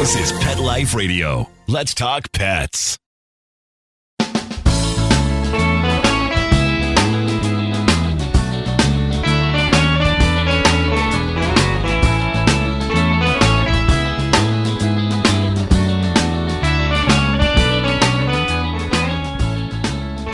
This is Pet Life Radio. Let's talk pets.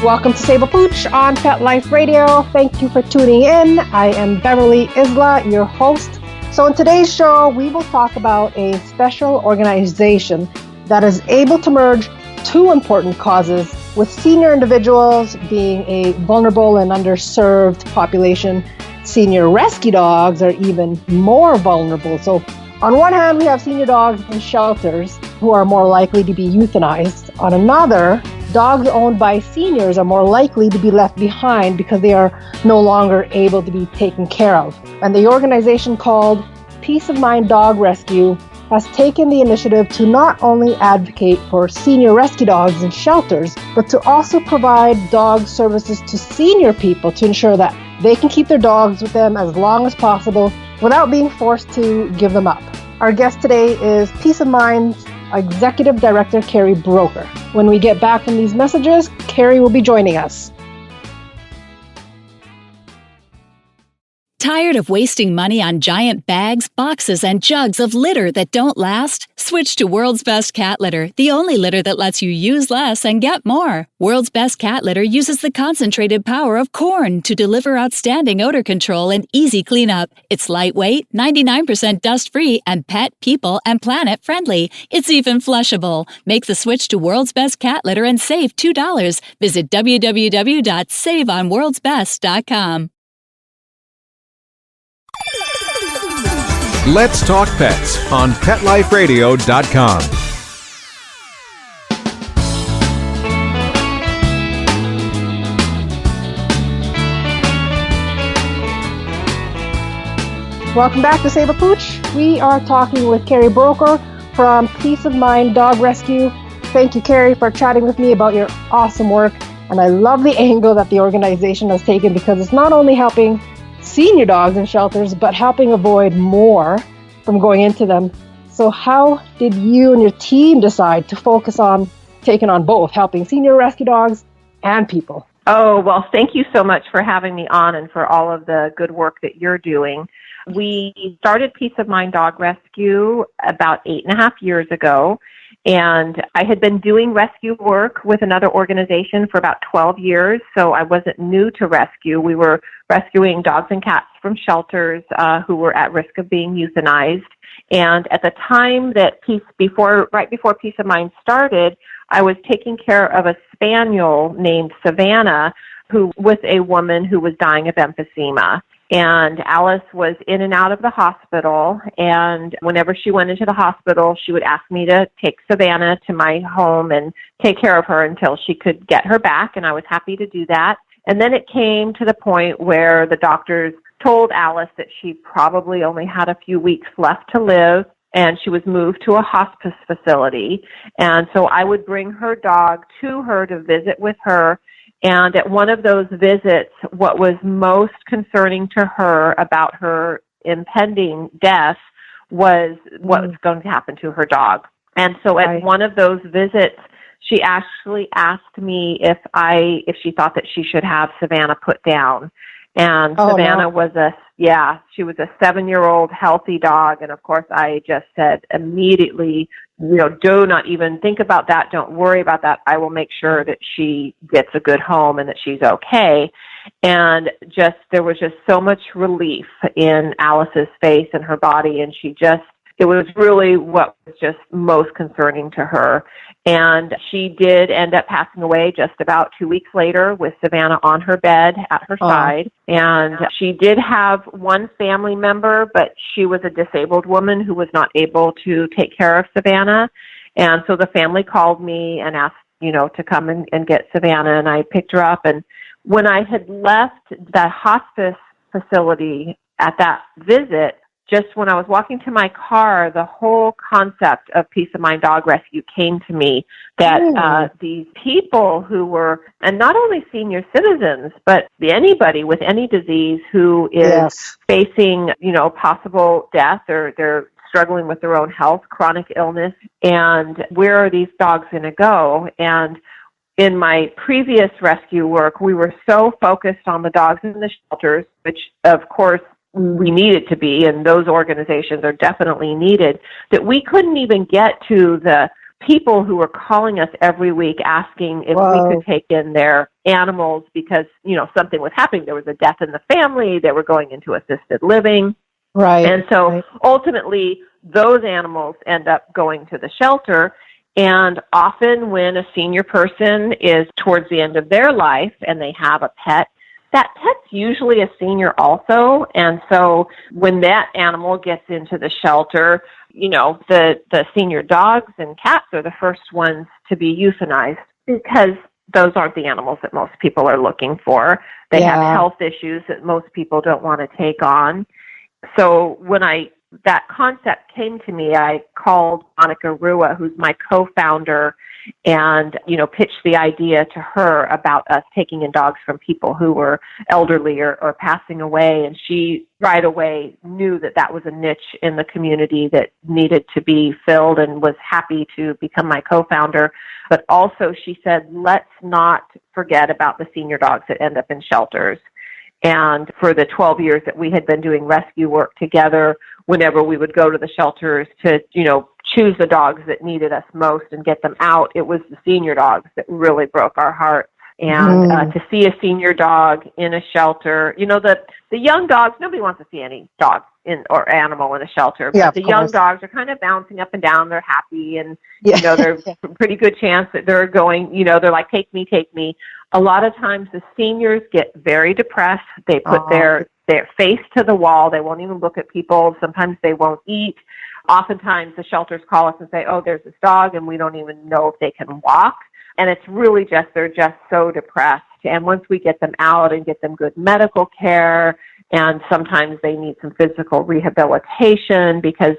Welcome to Save a Pooch on Pet Life Radio. Thank you for tuning in. I am Beverly Isla, your host. So in today's show, we will talk about a special organization that is able to merge two important causes, with senior individuals being a vulnerable and underserved population. Senior rescue dogs are even more vulnerable. So on one hand, we have senior dogs in shelters who are more likely to be euthanized. On another, dogs owned by seniors are more likely to be left behind because they are no longer able to be taken care of. And the organization called Peace of Mind Dog Rescue has taken the initiative to not only advocate for senior rescue dogs in shelters, but to also provide dog services to senior people to ensure that they can keep their dogs with them as long as possible without being forced to give them up. Our guest today is Peace of Mind's Executive Director, Carrie Broker. When we get back from these messages, Carrie will be joining us. Tired of wasting money on giant bags, boxes, and jugs of litter that don't last? Switch to World's Best Cat Litter, the only litter that lets you use less and get more. World's Best Cat Litter uses the concentrated power of corn to deliver outstanding odor control and easy cleanup. It's lightweight, 99% dust-free, and pet, people, and planet friendly. It's even flushable. Make the switch to World's Best Cat Litter and save $2. Visit www.saveonworldsbest.com. Let's Talk Pets on PetLifeRadio.com. Welcome back to Save a Pooch. We are talking with Carrie Broker from Peace of Mind Dog Rescue. Thank you, Carrie, for chatting with me about your awesome work. And I love the angle that the organization has taken, because it's not only helping senior dogs in shelters, but helping avoid more from going into them. So how did you and your team decide to focus on taking on both, helping senior rescue dogs and people? Oh, well, thank you so much for having me on and for all of the good work that you're doing. We started Peace of Mind Dog Rescue about 8.5 years ago, and I had been doing rescue work with another organization for about 12 years, so I wasn't new to rescue. We were rescuing dogs and cats from shelters who were at risk of being euthanized. And at the time that right before Peace of Mind started, I was taking care of a spaniel named Savannah, who was a woman who was dying of emphysema. And Alice was in and out of the hospital, and whenever she went into the hospital, she would ask me to take Savannah to my home and take care of her until she could get her back, and I was happy to do that. And then it came to the point where the doctors told Alice that she probably only had a few weeks left to live, and she was moved to a hospice facility. And so I would bring her dog to her to visit with her. And at one of those visits, what was most concerning to her about her impending death was what was going to happen to her dog. And so at one of those visits, she actually asked me if she thought that she should have Savannah put down. And Savannah was she was a 7-year-old healthy dog. And of course, I just said immediately, do not even think about that. Don't worry about that. I will make sure that she gets a good home and that she's okay. And there was just so much relief in Alice's face and her body. And it was really what was just most concerning to her. And she did end up passing away just about 2 weeks later with Savannah on her bed at her side. And she did have one family member, but she was a disabled woman who was not able to take care of Savannah. And so the family called me and asked, to come and get Savannah, and I picked her up. And when I had left that hospice facility at that visit, just when I was walking to my car, the whole concept of Peace of Mind Dog Rescue came to me, that these people who were, and not only senior citizens, but anybody with any disease who is facing, possible death, or they're struggling with their own health, chronic illness, and where are these dogs going to go? And in my previous rescue work, we were so focused on the dogs in the shelters, which of course we needed to be, and those organizations are definitely needed, that we couldn't even get to the people who were calling us every week asking if we could take in their animals because, something was happening. There was a death in the family. They were going into assisted living. Right. And so ultimately, those animals end up going to the shelter. And often when a senior person is towards the end of their life and they have a pet, that pet's usually a senior also. And so when that animal gets into the shelter, the senior dogs and cats are the first ones to be euthanized because those aren't the animals that most people are looking for. They have health issues that most people don't want to take on. So when that concept came to me, I called Monica Rua, who's my co-founder, and, pitched the idea to her about us taking in dogs from people who were elderly or passing away. And she right away knew that was a niche in the community that needed to be filled and was happy to become my co-founder. But also she said, let's not forget about the senior dogs that end up in shelters. And for the 12 years that we had been doing rescue work together, whenever we would go to the shelters to, choose the dogs that needed us most and get them out, it was the senior dogs that really broke our hearts. And to see a senior dog in a shelter, the young dogs, nobody wants to see any dog or animal in a shelter. But the young dogs are kind of bouncing up and down. They're happy. And, there's a pretty good chance that they're going, they're like, take me, take me. A lot of times the seniors get very depressed. They put their face to the wall. They won't even look at people. Sometimes they won't eat. Oftentimes the shelters call us and say, oh, there's this dog, and we don't even know if they can walk. And it's really they're just so depressed. And once we get them out and get them good medical care, and sometimes they need some physical rehabilitation because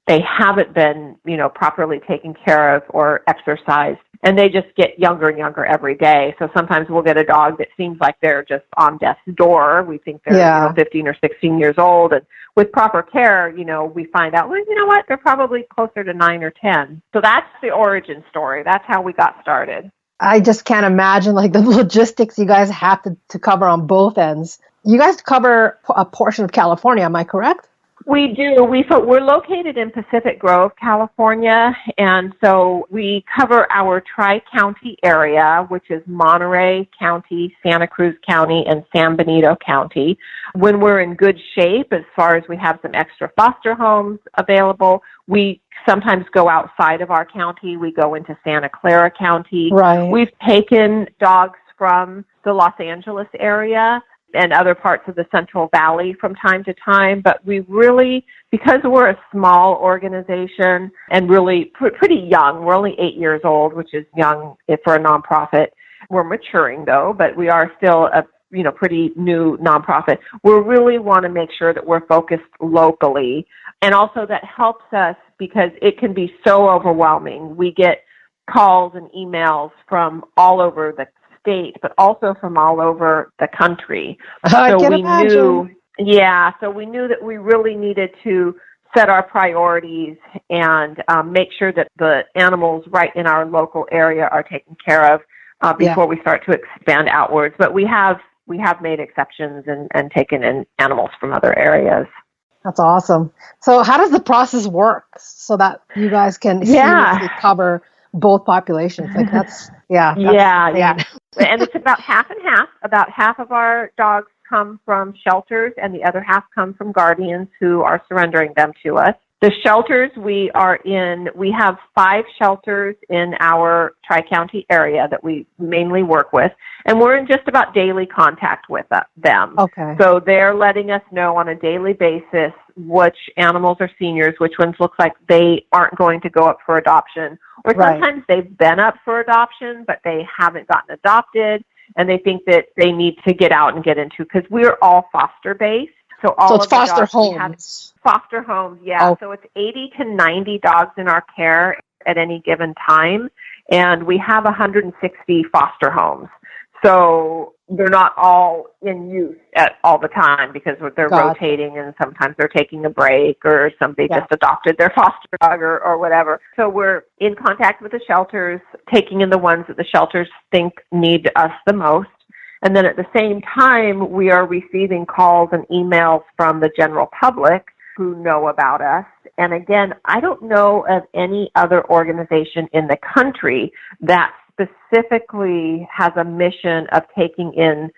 they haven't been, properly taken care of or exercised. And they just get younger and younger every day. So sometimes we'll get a dog that seems like they're just on death's door. We think they're 15 or 16 years old. And with proper care, we find out, well, you know what? They're probably closer to 9 or 10. So that's the origin story. That's how we got started. I just can't imagine the logistics you guys have to cover on both ends. You guys cover a portion of California, am I correct? We do. We're located in Pacific Grove, California, and so we cover our tri-county area, which is Monterey County, Santa Cruz County, and San Benito County. When we're in good shape, as far as we have some extra foster homes available, we sometimes go outside of our county. We go into Santa Clara County. Right. We've taken dogs from the Los Angeles area and other parts of the Central Valley from time to time. But we really, because we're a small organization and really pretty young, we're only 8 years old, which is young for a nonprofit. We're maturing though, but we are still a pretty new nonprofit. We really want to make sure that we're focused locally. And also that helps us because it can be so overwhelming. We get calls and emails from all over the state, but also from all over the country. I can imagine. So we knew that we really needed to set our priorities and make sure that the animals right in our local area are taken care of before we start to expand outwards. But we have made exceptions and taken in animals from other areas. That's awesome. So how does the process work so that you guys can seamlessly cover both populations? That's and it's about half and half. About half of our dogs come from shelters and the other half come from guardians who are surrendering them to us. The shelters we have 5 shelters in our Tri-County area that we mainly work with, and we're in just about daily contact with them. Okay. So they're letting us know on a daily basis which animals are seniors, which ones look like they aren't going to go up for adoption, or sometimes they've been up for adoption, but they haven't gotten adopted, and they think that they need to get out and get into, because we're all foster-based. So it's foster homes. Foster homes, yeah. Oh. So it's 80 to 90 dogs in our care at any given time, and we have 160 foster homes. So they're not all in use at all the time because they're Gotcha. rotating, and sometimes they're taking a break, or somebody just adopted their foster dog or whatever. So we're in contact with the shelters, taking in the ones that the shelters think need us the most. And then at the same time, we are receiving calls and emails from the general public who know about us. And again, I don't know of any other organization in the country that specifically has a mission of taking in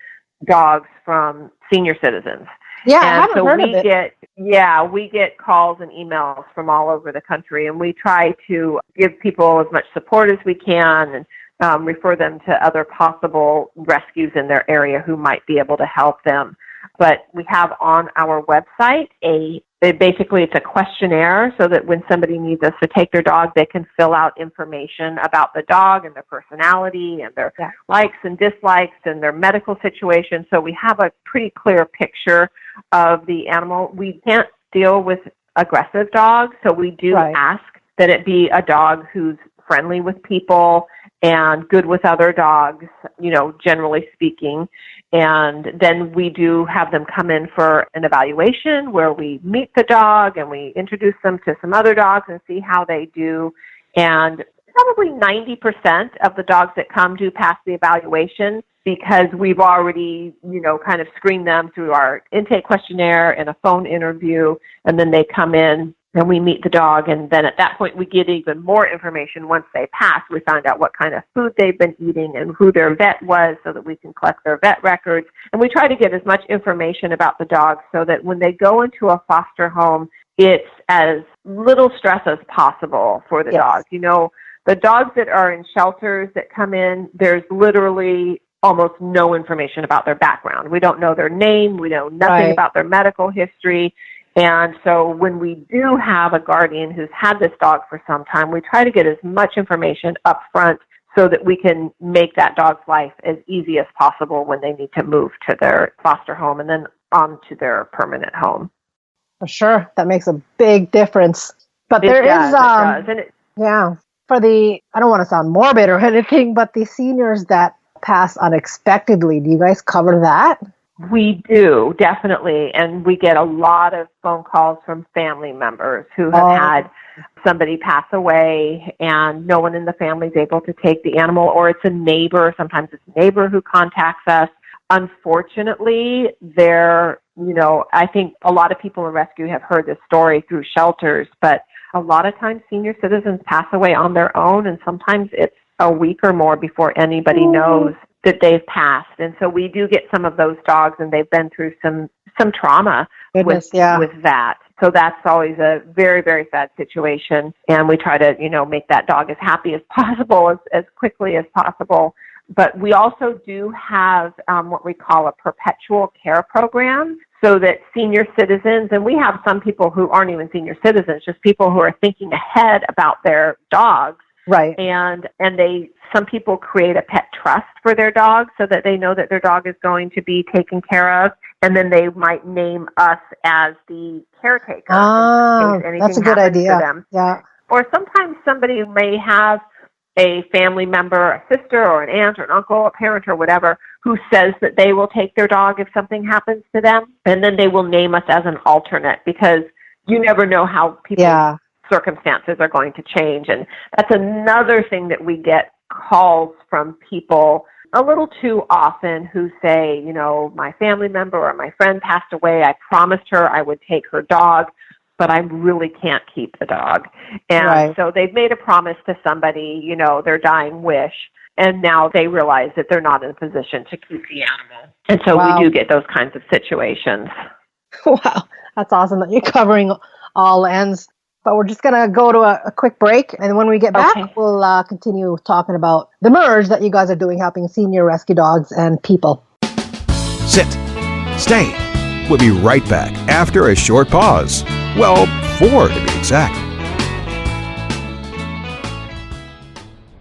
dogs from senior citizens. Yeah, I and haven't so heard of it. we get calls and emails from all over the country, and we try to give people as much support as we can and refer them to other possible rescues in their area who might be able to help them. But we have on our website it's a questionnaire so that when somebody needs us to take their dog, they can fill out information about the dog and their personality and their likes and dislikes and their medical situation. So we have a pretty clear picture of the animal. We can't deal with aggressive dogs, so we do ask that it be a dog who's friendly with people and good with other dogs, generally speaking. And then we do have them come in for an evaluation where we meet the dog and we introduce them to some other dogs and see how they do. And probably 90% of the dogs that come do pass the evaluation because we've already, kind of screened them through our intake questionnaire and a phone interview. And then they come in and we meet the dog, and then at that point we get even more information. Once they pass, we find out what kind of food they've been eating and who their vet was so that we can collect their vet records. And we try to get as much information about the dog so that when they go into a foster home, it's as little stress as possible for the dog. The dogs that are in shelters that come in, there's literally almost no information about their background. We don't know their name. We know nothing about their medical history. And so when we do have a guardian who's had this dog for some time, we try to get as much information up front so that we can make that dog's life as easy as possible when they need to move to their foster home and then on to their permanent home. For sure. That makes a big difference. But there is, for the, I don't want to sound morbid or anything, but the seniors that pass unexpectedly, do you guys cover that? We do, definitely. And we get a lot of phone calls from family members who have had somebody pass away and no one in the family is able to take the animal, or it's a neighbor. Sometimes it's a neighbor who contacts us. Unfortunately, I think a lot of people in rescue have heard this story through shelters, but a lot of times senior citizens pass away on their own, and sometimes it's a week or more before anybody knows that they've passed. And so we do get some of those dogs, and they've been through some trauma with that. So that's always a very, very sad situation. And we try to, make that dog as happy as possible, as quickly as possible. But we also do have what we call a perpetual care program, so that senior citizens, and we have some people who aren't even senior citizens, just people who are thinking ahead about their dogs. Right. And some people create a pet trust for their dog so that they know that their dog is going to be taken care of. And then they might name us as the caretaker. Oh, that's a good idea. To them. Yeah. Or sometimes somebody may have a family member, a sister or an aunt or an uncle, a parent or whatever, who says that they will take their dog if something happens to them. And then they will name us as an alternate, because you never know how people's circumstances are going to change. And that's another thing that we get calls from people a little too often who say, my family member or my friend passed away. I promised her I would take her dog, but I really can't keep the dog. And so they've made a promise to somebody, their dying wish, and now they realize that they're not in a position to keep the animal. And so we do get those kinds of situations. Wow. That's awesome that you're covering all ends. But we're just going to go to a quick break. And when we get back, we'll continue talking about the merge that you guys are doing, helping senior rescue dogs and people. Sit. Stay. We'll be right back after a short pause. Well, 4 to be exact.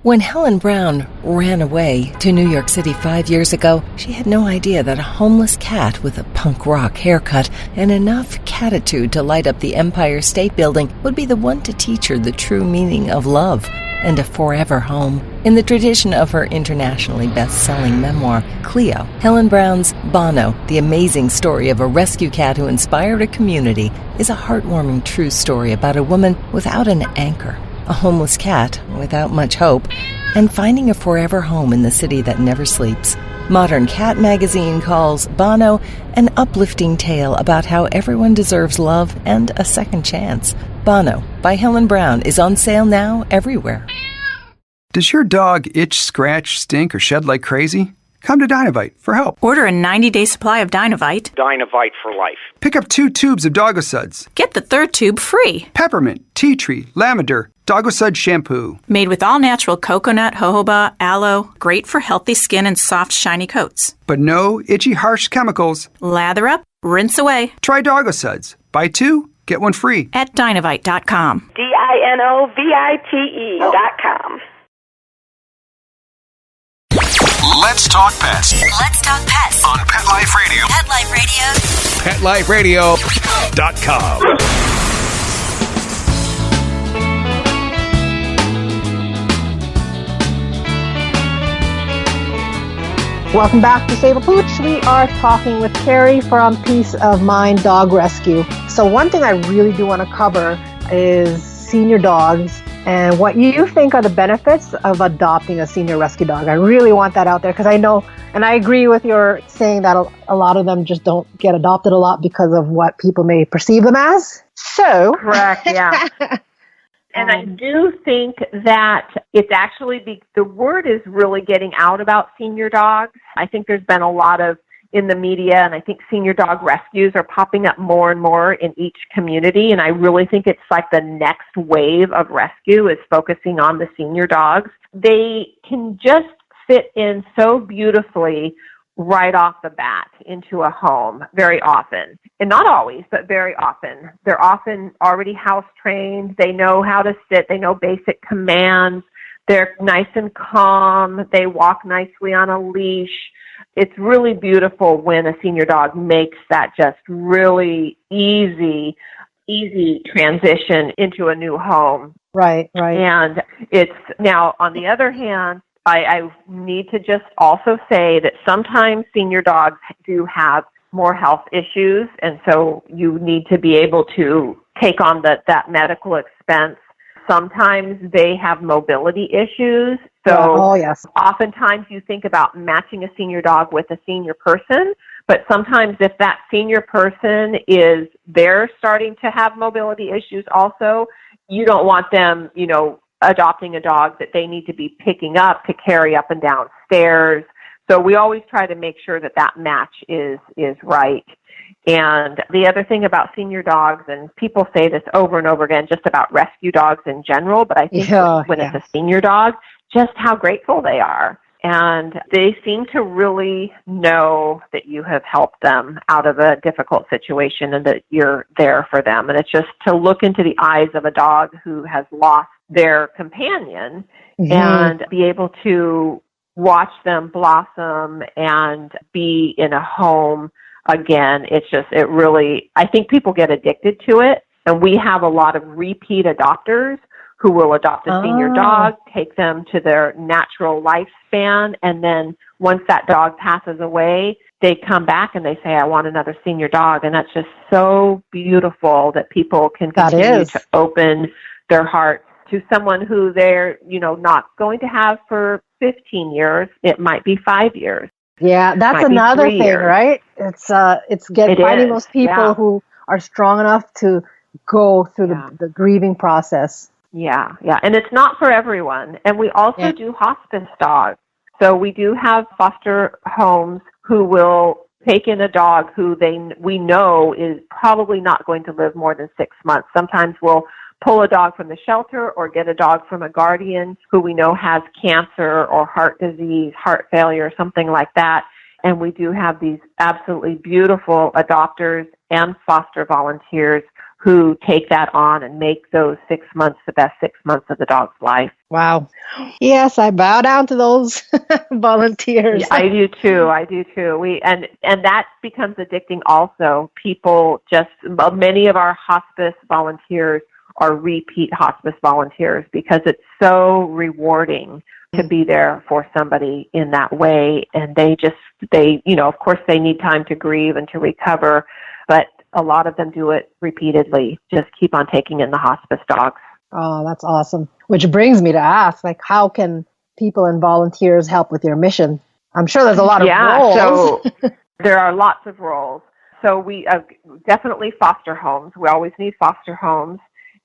When Helen Brown ran away to New York City 5 years ago, she had no idea that a homeless cat with a punk rock haircut and enough catitude to light up the Empire State Building would be the one to teach her the true meaning of love. and a forever home. In the tradition of her internationally best-selling memoir, Cleo, Helen Brown's Bono, The Amazing Story of a Rescue Cat Who Inspired a Community, is a heartwarming true story about a woman without an anchor, a homeless cat without much hope, and finding a forever home in the city that never sleeps. Modern Cat magazine calls Bono an uplifting tale about how everyone deserves love and a second chance. Bono by Helen Brown is on sale now everywhere. Does your dog itch, scratch, stink, or shed like crazy? Come to Dynovite for help. Order a 90-day supply of Dynovite. Dynovite for life. Pick up 2 tubes of Doggosuds. Get the 3rd tube free. Peppermint, tea tree, lavender, Doggosud shampoo. Made with all-natural coconut, jojoba, aloe. Great for healthy skin and soft, shiny coats. But no itchy, harsh chemicals. Lather up, rinse away. Try Doggosuds. Buy 2, get 1 free. At Dynovite.com. DINOVITE.com. Let's talk pets Let's talk pets on Pet Life Radio. Pet Life Radio. PetLifeRadio.com. Welcome back to Save a Pooch. We are talking with Carrie from Peace of Mind Dog Rescue. So one thing I really do want to cover is senior dogs and what you think are the benefits of adopting a senior rescue dog. I really want that out there because I know, and I agree with your saying that a lot of them just don't get adopted a lot because of what people may perceive them as. So correct, yeah. And I do think that it's actually, the word is really getting out about senior dogs. I think there's been a lot of in the media, and I think senior dog rescues are popping up more and more in each community. And I really think it's like the next wave of rescue is focusing on the senior dogs. They can just fit in so beautifully right off the bat into a home very often. And not always, but very often. They're often already house trained. They know how to sit. They know basic commands. They're nice and calm. They walk nicely on a leash. It's really beautiful when a senior dog makes that just really easy transition into a new home. Right. And it's now, on the other hand, I need to just also say that sometimes senior dogs do have more health issues, and so you need to be able to take on that medical expense. Sometimes they have mobility issues. So yes. Oftentimes you think about matching a senior dog with a senior person, but sometimes if that senior person they're starting to have mobility issues also, you don't want them, adopting a dog that they need to be picking up to carry up and down stairs. So we always try to make sure that match is right. And the other thing about senior dogs, and people say this over and over again, just about rescue dogs in general, but I think when it's a senior dog, just how grateful they are. And they seem to really know that you have helped them out of a difficult situation and that you're there for them. And it's just to look into the eyes of a dog who has lost their companion and be able to watch them blossom and be in a home again. I think people get addicted to it. And we have a lot of repeat adopters who will adopt a senior dog, take them to their natural lifespan, and then once that dog passes away, they come back and they say, I want another senior dog. And that's just so beautiful that people can continue to open their hearts to someone who they're, not going to have for 15 years. It might be 5 years. Yeah, that's another thing, right? It's finding those people who are strong enough to go through the grieving process. Yeah. And it's not for everyone. And we also do hospice dogs. So we do have foster homes who will take in a dog who we know is probably not going to live more than 6 months. Sometimes we'll pull a dog from the shelter or get a dog from a guardian who we know has cancer or heart disease, heart failure, something like that. And we do have these absolutely beautiful adopters and foster volunteers who take that on and make those 6 months the best 6 months of the dog's life. Wow. Yes, I bow down to those volunteers. I do too. And that becomes addicting also. Many of our hospice volunteers are repeat hospice volunteers because it's so rewarding to be there for somebody in that way. And they, of course they need time to grieve and to recover, but a lot of them do it repeatedly, just keep on taking in the hospice dogs. Oh, that's awesome. Which brings me to ask, how can people and volunteers help with your mission? I'm sure there's a lot of roles. So there are lots of roles. So we definitely foster homes. We always need foster homes.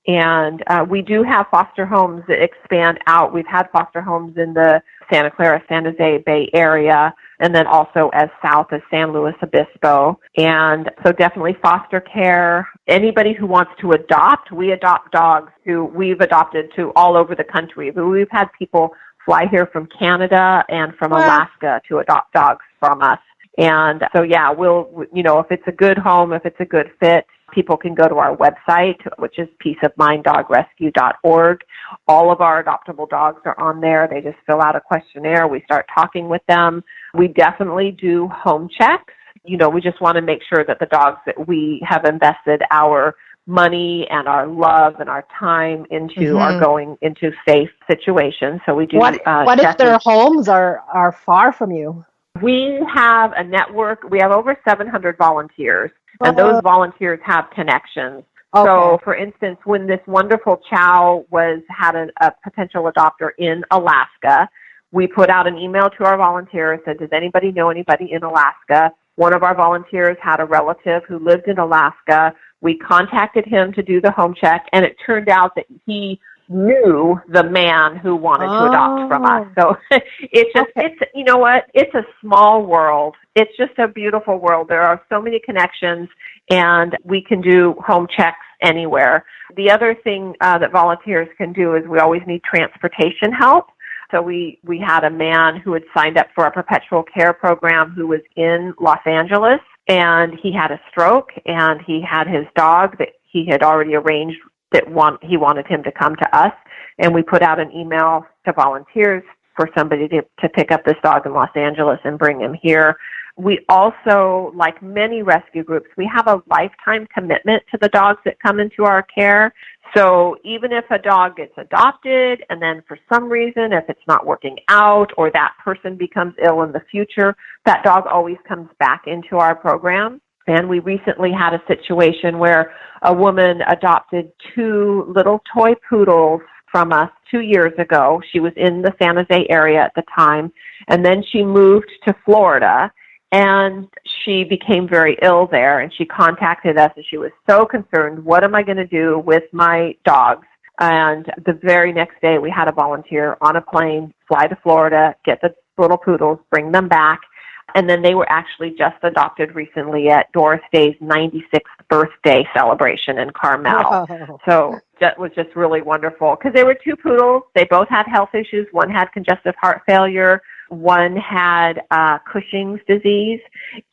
And we do have foster homes that expand out. We've had foster homes in the Santa Clara, San Jose Bay area, and then also as south as San Luis Obispo. And so definitely foster care. Anybody who wants to adopt, we adopt dogs who we've adopted to all over the country. But we've had people fly here from Canada and from Alaska to adopt dogs from us. And so, if it's a good home, if it's a good fit, people can go to our website, which is peaceofminddogrescue.org. All of our adoptable dogs are on there. They just fill out a questionnaire. We start talking with them. We definitely do home checks. We just want to make sure that the dogs that we have invested our money and our love and our time into are going into safe situations. So we do. What if their homes are far from you? We have a network. We have over 700 volunteers, and those volunteers have connections. Okay. So, for instance, when this wonderful chow had a potential adopter in Alaska, we put out an email to our volunteers, said, does anybody know anybody in Alaska? One of our volunteers had a relative who lived in Alaska. We contacted him to do the home check, and it turned out that he knew the man who wanted to adopt from us. So it's you know what? It's a small world. It's just a beautiful world. There are so many connections, and we can do home checks anywhere. The other thing that volunteers can do is we always need transportation help. So we had a man who had signed up for a perpetual care program who was in Los Angeles, and he had a stroke, and he had his dog that he had already arranged that he wanted him to come to us, and we put out an email to volunteers for somebody to pick up this dog in Los Angeles and bring him here. We also, like many rescue groups, we have a lifetime commitment to the dogs that come into our care. So even if a dog gets adopted and then for some reason, if it's not working out or that person becomes ill in the future, that dog always comes back into our program. And we recently had a situation where a woman adopted 2 little toy poodles from us 2 years ago. She was in the San Jose area at the time, and then she moved to Florida, and she became very ill there, and she contacted us, and she was so concerned, what am I going to do with my dogs? And the very next day, we had a volunteer on a plane, fly to Florida, get the little poodles, bring them back. And then they were actually just adopted recently at Doris Day's 96th birthday celebration in Carmel. Wow. So that was just really wonderful because they were 2 poodles. They both had health issues. One had congestive heart failure. One had Cushing's disease.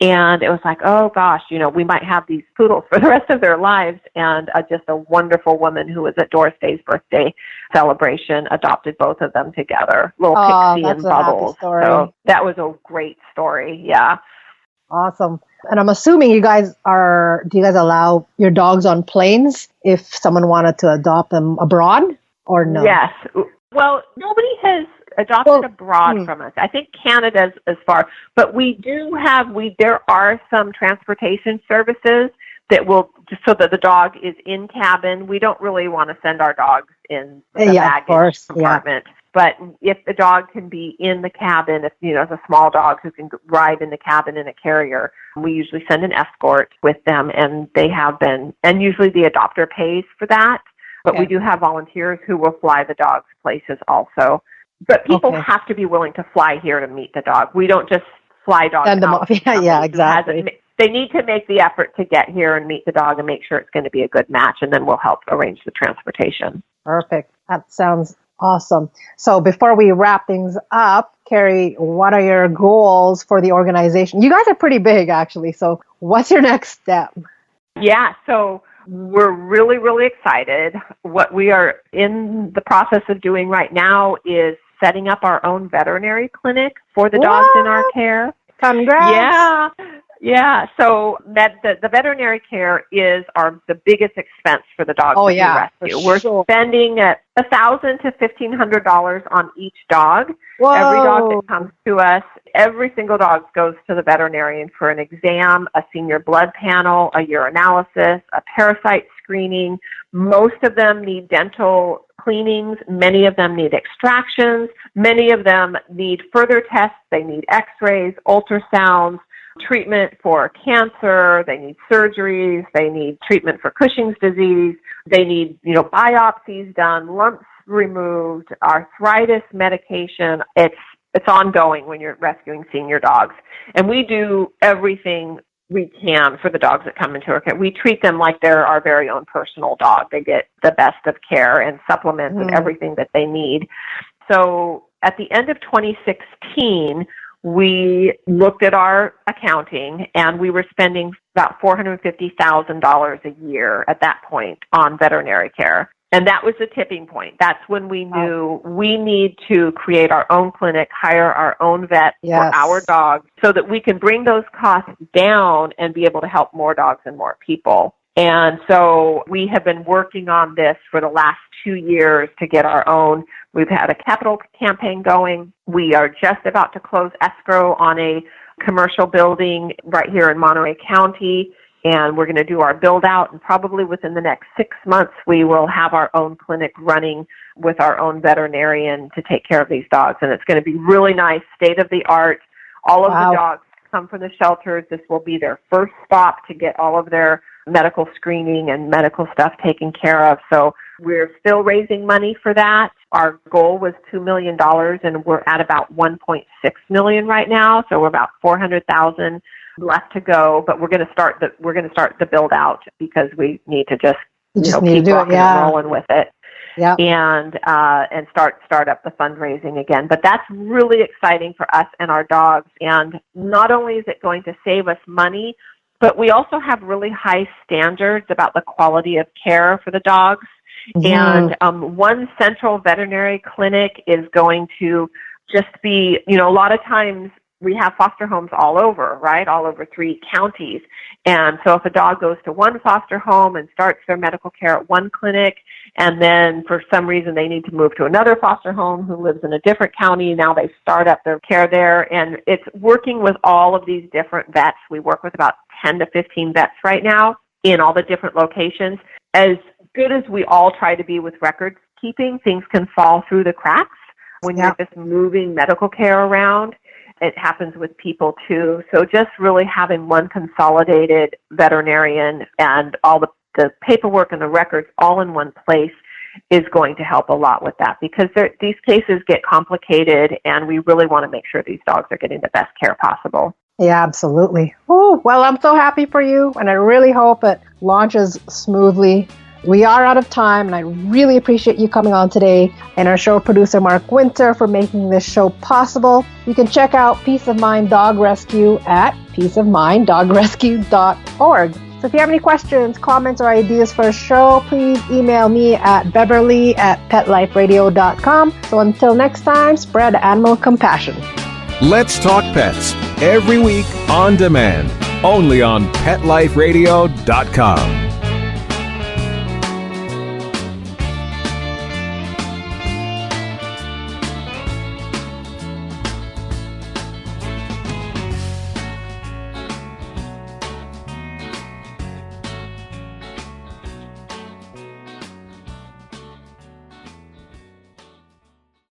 And it was like, oh, gosh, we might have these poodles for the rest of their lives. And just a wonderful woman who was at Doris Day's birthday celebration adopted both of them together, little Pixie and Bubbles. So that was a great story. Yeah. Awesome. And I'm assuming do you guys allow your dogs on planes if someone wanted to adopt them abroad or no? Yes. Well, nobody has adopted abroad from us. I think Canada's as far, but there are some transportation services that will, just so that the dog is in cabin. We don't really want to send our dogs in the baggage compartment. Yeah. But if the dog can be in the cabin, if it's a small dog who can ride in the cabin in a carrier, we usually send an escort with them, and they have been, and usually the adopter pays for that. But we do have volunteers who will fly the dogs places also. But people have to be willing to fly here to meet the dog. We don't just fly dogs send them off. Yeah, exactly. They need to make the effort to get here and meet the dog and make sure it's going to be a good match, and then we'll help arrange the transportation. Perfect. That sounds awesome. So before we wrap things up, Carrie, what are your goals for the organization? You guys are pretty big, actually. So what's your next step? Yeah, so we're really, really excited. What we are in the process of doing right now is setting up our own veterinary clinic for the dogs in our care. Congrats. Yeah, so the veterinary care is the biggest expense for the dogs that we rescue. We're spending $1,000 to $1,500 on each dog. Whoa. Every dog that comes to us, every single dog goes to the veterinarian for an exam, a senior blood panel, a urinalysis, a parasite screening. Most of them need dental cleanings. Many of them need extractions. Many of them need further tests. They need x-rays, ultrasounds, treatment for cancer. They need surgeries. They need treatment for Cushing's disease. They need, biopsies done, lumps removed, arthritis medication. It's ongoing when you're rescuing senior dogs. And we do everything we can for the dogs that come into our care. We treat them like they're our very own personal dog. They get the best of care and supplements and everything that they need. So at the end of 2016, we looked at our accounting, and we were spending about $450,000 a year at that point on veterinary care. And that was the tipping point. That's when we knew we need to create our own clinic, hire our own vet for our dogs so that we can bring those costs down and be able to help more dogs and more people. And so we have been working on this for the last 2 years to get our own. We've had a capital campaign going. We are just about to close escrow on a commercial building right here in Monterey County, and we're going to do our build out, and probably within the next 6 months we will have our own clinic running with our own veterinarian to take care of these dogs. And it's going to be really nice, state of the art. All of the dogs come from the shelters. This will be their first stop to get all of their medical screening and medical stuff taken care of. So we're still raising money for that. Our goal was $2 million, and we're at about $1.6 million right now. So we're about $400,000 left to go. But we're going to start the build out because we need to just keep rocking and rolling with it. Yep. And start up the fundraising again. But that's really exciting for us and our dogs. And not only is it going to save us money, but we also have really high standards about the quality of care for the dogs. And one central veterinary clinic is going to just be, a lot of times we have foster homes all over, right? All over 3 counties. And so if a dog goes to one foster home and starts their medical care at one clinic, and then for some reason they need to move to another foster home who lives in a different county, now they start up their care there. And it's working with all of these different vets. We work with about 10 to 15 vets right now in all the different locations. As good as we all try to be with record keeping, things can fall through the cracks when you're just moving medical care around. It happens with people too. So just really having one consolidated veterinarian and all the paperwork and the records all in one place is going to help a lot with that, because these cases get complicated, and we really want to make sure these dogs are getting the best care possible. Yeah, absolutely. Oh, well, I'm so happy for you, and I really hope it launches smoothly. We are out of time, and I really appreciate you coming on today, and our show producer, Mark Winter, for making this show possible. You can check out Peace of Mind Dog Rescue at peaceofminddogrescue.org. So if you have any questions, comments, or ideas for a show, please email me at beverly@petliferadio.com. So until next time, spread animal compassion. Let's Talk Pets, every week on demand, only on PetLifeRadio.com.